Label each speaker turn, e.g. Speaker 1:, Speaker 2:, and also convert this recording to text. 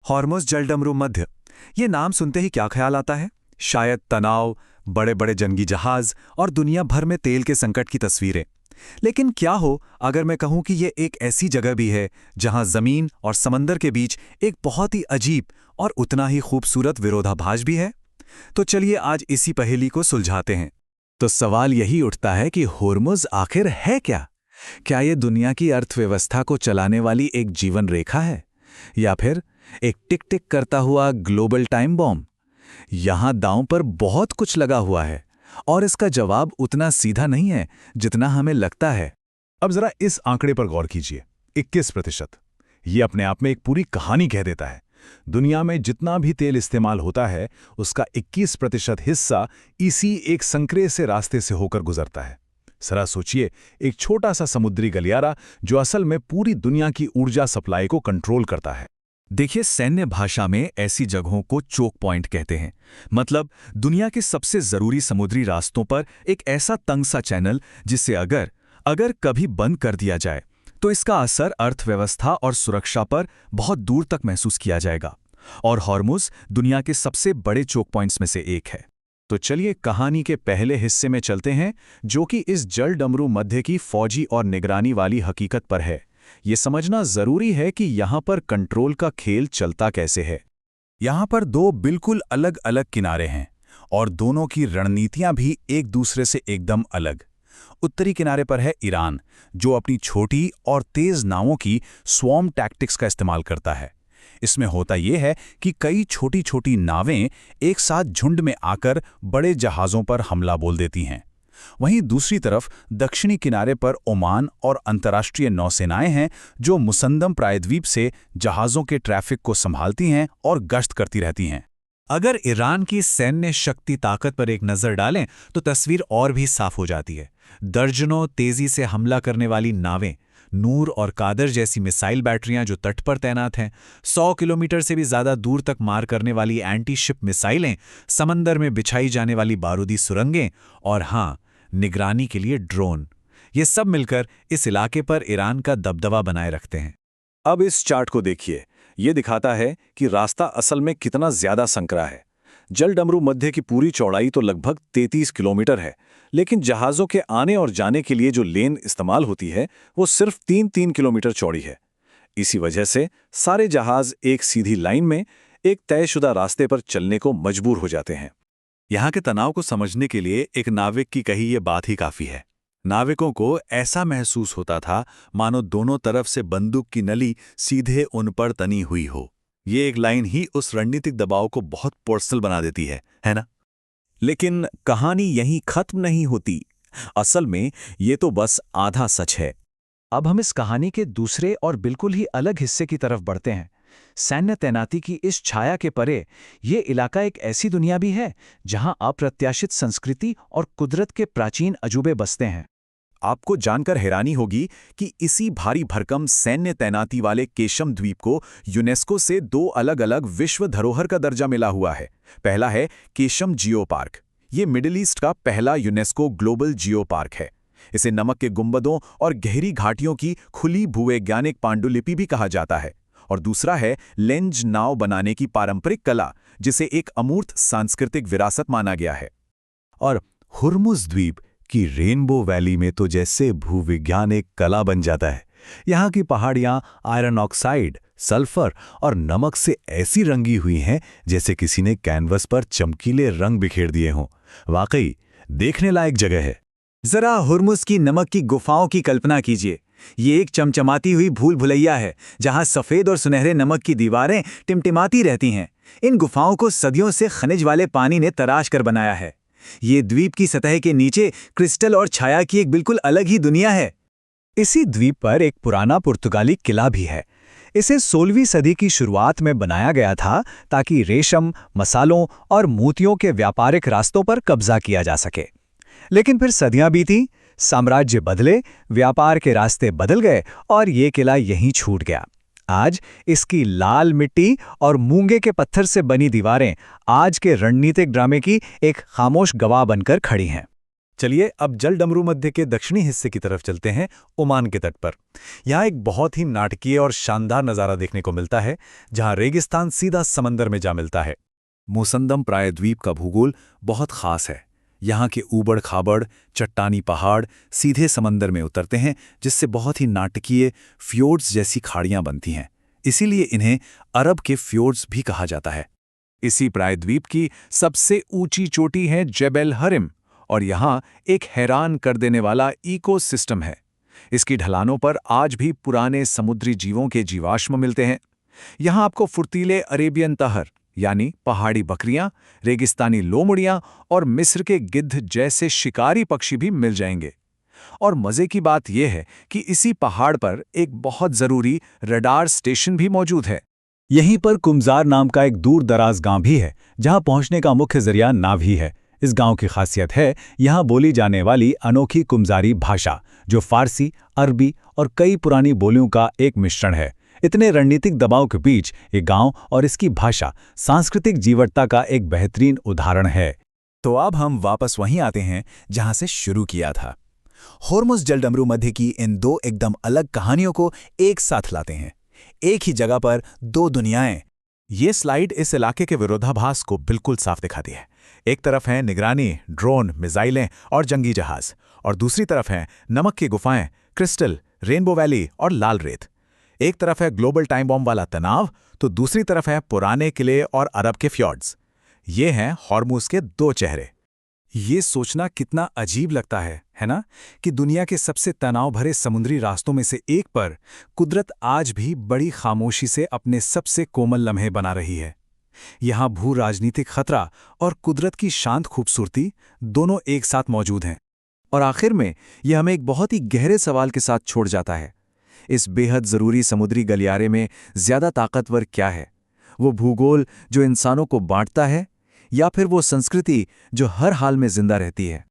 Speaker 1: Hormuz जलडमरू मध्य, ये नाम सुनते ही क्या ख्याल आता है? शायद तनाव, बड़े बड़े जंगी जहाज और दुनिया भर में तेल के संकट की तस्वीरें। लेकिन क्या हो अगर मैं कहूं कि ये एक ऐसी जगह भी है जहां जमीन और समंदर के बीच एक बहुत ही अजीब और उतना ही खूबसूरत विरोधाभास भी है? तो चलिए आज इसी पहेली को सुलझाते हैं। तो सवाल यही उठता है कि हॉर्मुज़ आखिर है क्या? क्या ये दुनिया की अर्थव्यवस्था को चलाने वाली एक जीवन रेखा है, या फिर एक टिक टिक करता हुआ ग्लोबल टाइम बॉम्ब? यहां दांव पर बहुत कुछ लगा हुआ है और इसका जवाब उतना सीधा नहीं है जितना हमें लगता है।
Speaker 2: अब जरा इस आंकड़े पर गौर कीजिए, 21%। ये अपने आप में एक पूरी कहानी कह देता है। दुनिया में जितना भी तेल इस्तेमाल होता है उसका 21% हिस्सा इसी एक संकरे से रास्ते से होकर गुजरता है। जरा सोचिए, एक छोटा सा समुद्री गलियारा जो असल में पूरी दुनिया की ऊर्जा सप्लाई को कंट्रोल करता है।
Speaker 1: देखिए, सैन्य भाषा में ऐसी जगहों को चोक पॉइंट कहते हैं। मतलब दुनिया के सबसे जरूरी समुद्री रास्तों पर एक ऐसा तंग सा चैनल जिसे अगर कभी बंद कर दिया जाए तो इसका असर अर्थव्यवस्था और सुरक्षा पर बहुत दूर तक महसूस किया जाएगा। और हॉर्मुज़ दुनिया के सबसे बड़े चोक पॉइंट्स में से एक है। तो चलिए कहानी के पहले हिस्से में चलते हैं, जो कि इस जलडमरू मध्य की फौजी और निगरानी वाली हकीकत पर है। ये समझना जरूरी है कि यहाँ पर कंट्रोल का खेल चलता कैसे है।
Speaker 2: यहाँ पर दो बिल्कुल अलग अलग किनारे हैं और दोनों की रणनीतियां भी एक दूसरे से एकदम अलग। उत्तरी किनारे पर है ईरान, जो अपनी छोटी और तेज नावों की स्वॉर्म टैक्टिक्स का इस्तेमाल करता है। इसमें होता यह है कि कई छोटी छोटी नावें एक साथ झुंड में आकर बड़े जहाज़ों पर हमला बोल देती हैं। वहीं दूसरी तरफ दक्षिणी किनारे पर ओमान और अंतर्राष्ट्रीय नौसेनाएं हैं, जो मुसंदम प्रायद्वीप से जहाज़ों के ट्रैफिक को संभालती हैं और गश्त करती रहती हैं।
Speaker 1: अगर ईरान की सैन्य शक्ति ताकत पर एक नज़र डालें तो तस्वीर और भी साफ हो जाती है। दर्जनों तेजी से हमला करने वाली नावें, नूर और कादर जैसी मिसाइल बैटरियां जो तट पर तैनात हैं, 100 किलोमीटर से भी ज़्यादा दूर तक मार करने वाली एंटी शिप मिसाइलें, समंदर में बिछाई जाने वाली बारूदी सुरंगें और हाँ, निगरानी के लिए ड्रोन। ये सब मिलकर इस इलाके पर ईरान का दबदबा बनाए रखते हैं।
Speaker 2: अब इस चार्ट को देखिए, ये दिखाता है कि रास्ता असल में कितना ज्यादा संकरा है। जलडमरू मध्य की पूरी चौड़ाई तो लगभग 33 किलोमीटर है, लेकिन जहाज़ों के आने और जाने के लिए जो लेन इस्तेमाल होती है वो सिर्फ 3-3 किलोमीटर चौड़ी है। इसी वजह से सारे जहाज़ एक सीधी लाइन में एक तयशुदा रास्ते पर चलने को मजबूर हो जाते हैं।
Speaker 1: यहाँ के तनाव को समझने के लिए एक नाविक की कही ये बात ही काफ़ी है। नाविकों को ऐसा महसूस होता था मानो दोनों तरफ से बंदूक की नली सीधे उन पर तनी हुई हो। ये एक लाइन ही उस रणनीतिक दबाव को बहुत पर्सनल बना देती है ना? लेकिन कहानी यहीं खत्म नहीं होती। असल में ये तो बस आधा सच है। अब हम इस कहानी के दूसरे और बिल्कुल ही अलग हिस्से की तरफ बढ़ते हैं। सैन्य तैनाती की इस छाया के परे ये इलाका एक ऐसी दुनिया भी है जहां अप्रत्याशित संस्कृति और कुदरत के प्राचीन अजूबे बसते हैं।
Speaker 2: आपको जानकर हैरानी होगी कि इसी भारी भरकम सैन्य तैनाती वाले केशम द्वीप को यूनेस्को से 2 अलग-अलग विश्व धरोहर का दर्जा मिला हुआ है। पहला है केशम जियो पार्क। ये मिडिल ईस्ट का पहला यूनेस्को ग्लोबल जियो पार्क है। इसे नमक के गुंबदों और गहरी घाटियों की खुली भूवैज्ञानिक पांडुलिपि भी कहा जाता है। और दूसरा है लेंज नाव बनाने की पारंपरिक कला, जिसे एक अमूर्त सांस्कृतिक विरासत माना गया है। और हॉर्मुज़ द्वीप की रेनबो वैली में तो जैसे भूविज्ञान एक कला बन जाता है। यहाँ की पहाड़ियाँ आयरन ऑक्साइड, सल्फर और नमक से ऐसी रंगी हुई हैं जैसे किसी ने कैनवस पर चमकीले रंग बिखेर दिए हों। वाकई देखने लायक जगह है।
Speaker 3: जरा हॉर्मुज़ की नमक की गुफाओं की कल्पना कीजिए। ये एक चमचमाती हुई भूल भुलैया है जहां सफेद और सुनहरे नमक की दीवारें टिमटिमाती रहती हैं। इन गुफाओं को सदियों से खनिज वाले पानी ने तराश कर बनाया है। ये द्वीप की सतह के नीचे क्रिस्टल और छाया की एक बिल्कुल अलग ही दुनिया है।
Speaker 1: इसी द्वीप पर एक पुराना पुर्तगाली किला भी है। इसे 16वीं सदी की शुरुआत में बनाया गया था ताकि रेशम, मसालों और मोतियों के व्यापारिक रास्तों पर कब्जा किया जा सके। लेकिन फिर सदियां बीती, साम्राज्य बदले, व्यापार के रास्ते बदल गए और ये किला यहीं छूट गया। आज इसकी लाल मिट्टी और मूंगे के पत्थर से बनी दीवारें आज के रणनीतिक ड्रामे की एक खामोश गवाह बनकर खड़ी हैं। चलिए अब जल डमरू मध्य के दक्षिणी हिस्से की तरफ चलते हैं, ओमान के तट पर। यहाँ एक बहुत ही नाटकीय और शानदार नज़ारा देखने को मिलता है, जहाँ रेगिस्तान सीधा समंदर में जा मिलता है।
Speaker 2: मोसंदम प्रायद्वीप का भूगोल बहुत खास है। यहाँ के ऊबड़ खाबड़ चट्टानी पहाड़ सीधे समंदर में उतरते हैं, जिससे बहुत ही नाटकीय फ्योर्ड्स जैसी खाड़ियाँ बनती हैं। इसीलिए इन्हें अरब के फ्योर्ड्स भी कहा जाता है। इसी प्रायद्वीप की सबसे ऊंची चोटी है जेबेल हरिम, और यहाँ एक हैरान कर देने वाला इकोसिस्टम है। इसकी ढलानों पर आज भी पुराने समुद्री जीवों के जीवाश्म मिलते हैं। यहाँ आपको फुर्तीले अरेबियन तहर यानी पहाड़ी बकरियां, रेगिस्तानी लोमड़ियां और मिस्र के गिद्ध जैसे शिकारी पक्षी भी मिल जाएंगे। और मजे की बात यह है कि इसी पहाड़ पर एक बहुत जरूरी रडार स्टेशन भी मौजूद है।
Speaker 3: यहीं पर कुमजार नाम का एक दूर दराज गांव भी है, जहां पहुंचने का मुख्य जरिया नाव ही है। इस गांव की खासियत है यहां बोली जाने वाली अनोखी कुमजारी भाषा, जो फारसी, अरबी और कई पुरानी बोलियों का एक मिश्रण है। इतने रणनीतिक दबाव के बीच ये गांव और इसकी भाषा सांस्कृतिक जीवटता का एक बेहतरीन उदाहरण है।
Speaker 2: तो अब हम वापस वहीं आते हैं जहां से शुरू किया था। होर्मुज़ जल डमरू मध्य की इन दो एकदम अलग कहानियों को एक साथ लाते हैं। एक ही जगह पर दो दुनियाएं। ये स्लाइड इस इलाके के विरोधाभास को बिल्कुल साफ दिखाती है। एक तरफ है निगरानी, ड्रोन, मिसाइलें और जंगी जहाज, और दूसरी तरफ है नमक की गुफाएं, क्रिस्टल, रेनबो वैली और लाल रेत। एक तरफ है ग्लोबल टाइम बॉम्ब वाला तनाव, तो दूसरी तरफ है पुराने किले और अरब के फ्यॉर्ड्स। ये हैं हॉर्मुज़ के दो चेहरे।
Speaker 1: ये सोचना कितना अजीब लगता है ना, कि दुनिया के सबसे तनाव भरे समुद्री रास्तों में से एक पर कुदरत आज भी बड़ी खामोशी से अपने सबसे कोमल लम्हे बना रही है। यहाँ भू राजनीतिक खतरा और कुदरत की शांत खूबसूरती दोनों एक साथ मौजूद हैं।
Speaker 2: और आखिर में यह हमें एक बहुत ही गहरे सवाल के साथ छोड़ जाता है। इस बेहद ज़रूरी समुद्री गलियारे में ज़्यादा ताकतवर क्या है? वो भूगोल जो इंसानों को बांटता है, या फिर वो संस्कृति जो हर हाल में जिंदा रहती है?